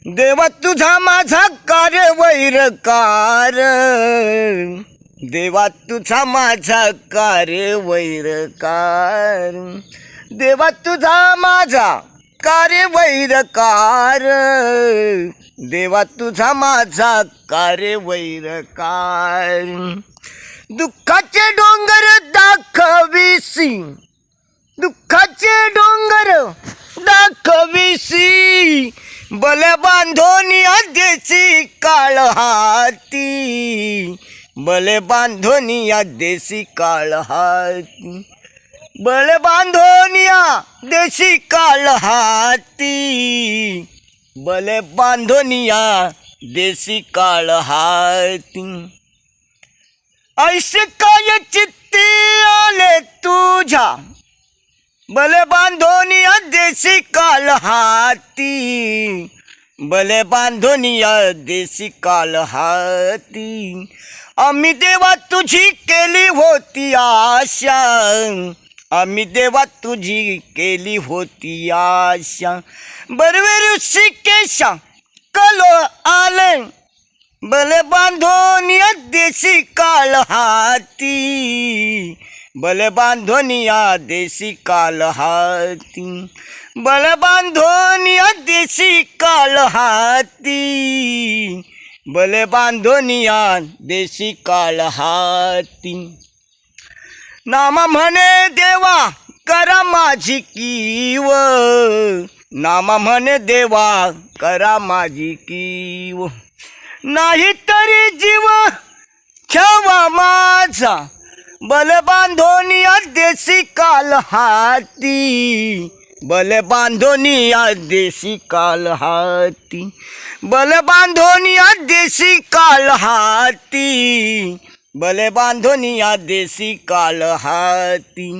देवा तुझा माझा कार्य वैरकार, देवा तुझा माझा कार्य वैरकार, देवा तुझा माझा कार्य वैरकार, देवा तुझा माझा कार्य वैरकार. दुःखाचे डोंगर दाखविसी, दुःखाचे डोंगर दाखविसी, बल बांधोनी देसी काळ हाती, बल बांधोनी देसी काळ हाती, बल बांधोनी देसी काळ हाती, बल बांधोनी देसी काळ हाती. ऐसे काय चित्ती आले तुझ्या, बल बांधोनी देसी काळ हाती, बल बांधोनी देसी काळ हाती. आम्ही देवा तुझी केली होती आशा, आम्ही देवा तुझी केली होती आशा. बरवे ऋषिकेशा कलो आले, बल बांधोनी देसी काळ हाती, बल बांधोनी देसी काळ हाती, बल बांधोनी देसी काळ हाती, बल बांधोनी देसी काळ हाती. नाम म्हणे देवा करा माझी कीव, नाम म्हणे देवा करा माझी कीव. नाही तरी जीव ठेवा माझा, बल बांधोनी देसी काळ हाती, बल बांधोनी देसी काळ हाती, बल बांधोनी देसी काळ हाती, बल बांधोनी देसी काळ हाती.